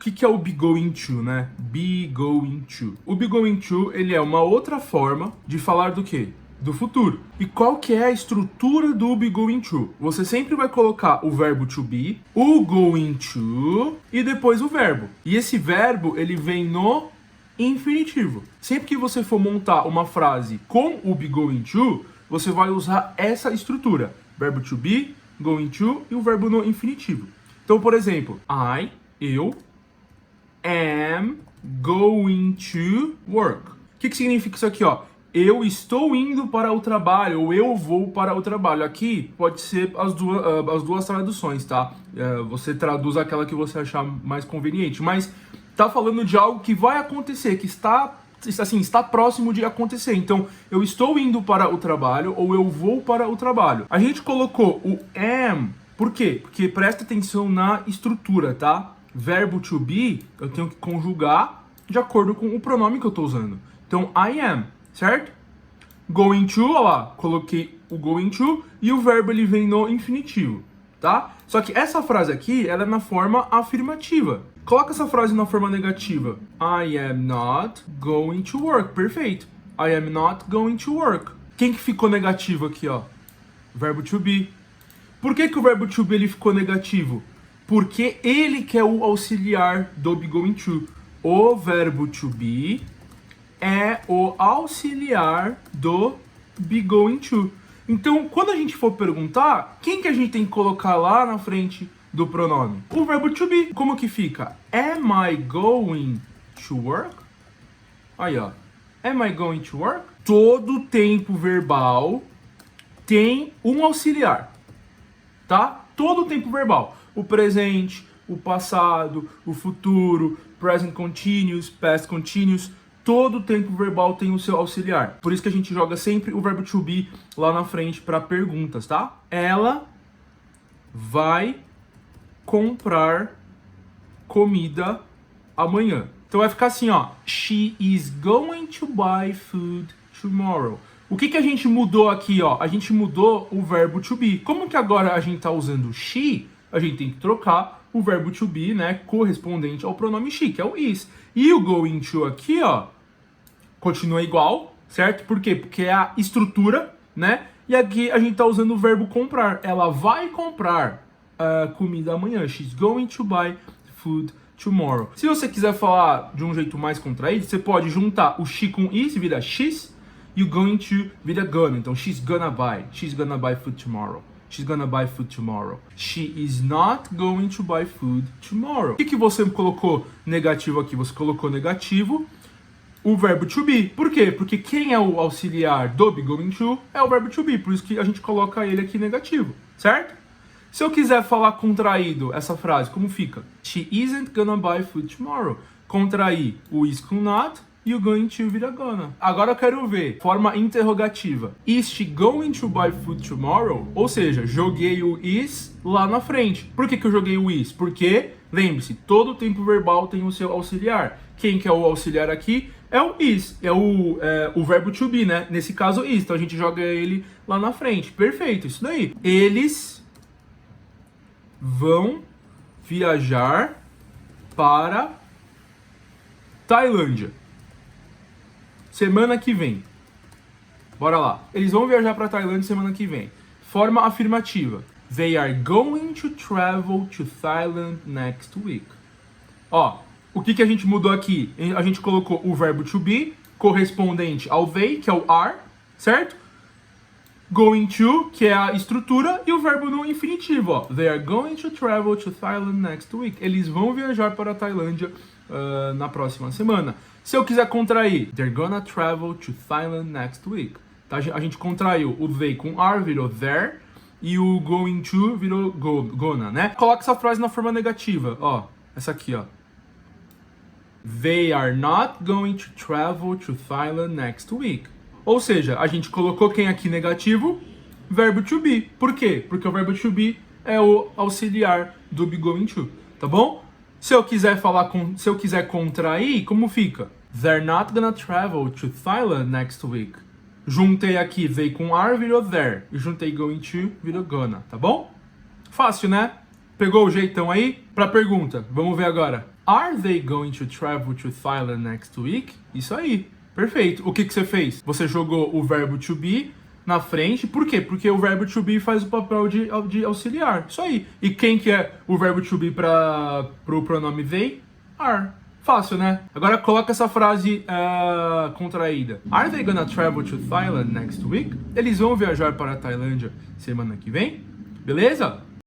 que é o be going to, né? Be going to. O be going to, ele é uma outra forma de falar do quê? Do futuro. E qual que é a estrutura do be going to? Você sempre vai colocar o verbo to be, o going to e depois o verbo. E esse verbo, ele vem no infinitivo. Sempre que você for montar uma frase com o be going to, você vai usar essa estrutura. Verbo to be, going to e o verbo no infinitivo. Então, por exemplo, eu am going to work. O que significa isso aqui, ó? Eu estou indo para o trabalho, ou eu vou para o trabalho. Aqui pode ser as duas traduções, tá? Você traduz aquela que você achar mais conveniente. Mas tá falando de algo que vai acontecer, que está próximo de acontecer. Então, eu estou indo para o trabalho, ou eu vou para o trabalho. A gente colocou o am, por quê? Porque presta atenção na estrutura, tá? Verbo to be, eu tenho que conjugar de acordo com o pronome que eu estou usando. Então, I am, certo? Going to, olha lá, coloquei o going to e o verbo ele vem no infinitivo, tá? Só que essa frase aqui, ela é na forma afirmativa. Coloca essa frase na forma negativa. I am not going to work. Perfeito. I am not going to work. Quem que ficou negativo aqui, ó? Verbo to be. Por que o verbo to be ele ficou negativo? Porque ele que é o auxiliar do be going to. O verbo to be é o auxiliar do be going to. Então, quando a gente for perguntar, quem que a gente tem que colocar lá na frente do pronome? O verbo to be. Como que fica? Am I going to work? Aí, ó. Am I going to work? Todo tempo verbal tem um auxiliar, tá? Todo tempo verbal. O presente, o passado, o futuro, present continuous, past continuous. Todo tempo verbal tem o seu auxiliar. Por isso que a gente joga sempre o verbo to be lá na frente para perguntas, tá? Ela vai comprar comida amanhã. Então vai ficar assim, ó. She is going to buy food tomorrow. O que a gente mudou aqui, ó? A gente mudou o verbo to be. Como que agora a gente tá usando she, a gente tem que trocar o verbo to be, né, correspondente ao pronome she, que é o is. E o going to aqui, ó, continua igual, certo? Por quê? Porque é a estrutura, né? E aqui a gente tá usando o verbo comprar. Ela vai comprar comida amanhã. She's going to buy food tomorrow. Se você quiser falar de um jeito mais contraído, você pode juntar o she com is, vira she's, e o going to vira gonna. Então, she's gonna buy food tomorrow. She's gonna buy food tomorrow. She is not going to buy food tomorrow. O que você colocou negativo aqui? Você colocou negativo o verbo to be. Por quê? Porque quem é o auxiliar do be going to é o verbo to be. Por isso que a gente coloca ele aqui negativo, certo? Se eu quiser falar contraído essa frase, como fica? She isn't gonna buy food tomorrow. Contrair o is com not e o going to vira gonna. Agora eu quero ver forma interrogativa. Is she going to buy food tomorrow? Ou seja, joguei o is lá na frente. Por que eu joguei o is? Porque, lembre-se, todo tempo verbal tem o seu auxiliar. Quem que é o auxiliar aqui? É o is, é o verbo to be, né? Nesse caso, is. Então a gente joga ele lá na frente. Perfeito, isso daí. Eles vão viajar para Tailândia semana que vem. Bora lá. Eles vão viajar para Tailândia semana que vem. Forma afirmativa. They are going to travel to Thailand next week. Ó, o que a gente mudou aqui? A gente colocou o verbo to be correspondente ao they, que é o are, certo? Going to, que é a estrutura, e o verbo no infinitivo, ó. They are going to travel to Thailand next week. Eles vão viajar para a Tailândia na próxima semana. Se eu quiser contrair, they're gonna travel to Thailand next week. Tá? A gente contraiu o they com are, virou there, e o going to virou gonna, né? Coloca essa frase na forma negativa, ó. Essa aqui, ó. They are not going to travel to Thailand next week. Ou seja, a gente colocou quem aqui negativo? Verbo to be. Por quê? Porque o verbo to be é o auxiliar do be going to, tá bom? Se eu quiser contrair, como fica? They're not gonna travel to Thailand next week. Juntei aqui they com are, virou there. E juntei going to, virou gonna, tá bom? Fácil, né? Pegou o jeitão aí? Pra pergunta, vamos ver agora. Are they going to travel to Thailand next week? Isso aí. Perfeito. O que você fez? Você jogou o verbo to be na frente. Por quê? Porque o verbo to be faz o papel de auxiliar. Isso aí. E quem que é o verbo to be para o pronome they? Are. Fácil, né? Agora coloca essa frase contraída. Are they gonna travel to Thailand next week? Eles vão viajar para a Tailândia semana que vem? Beleza?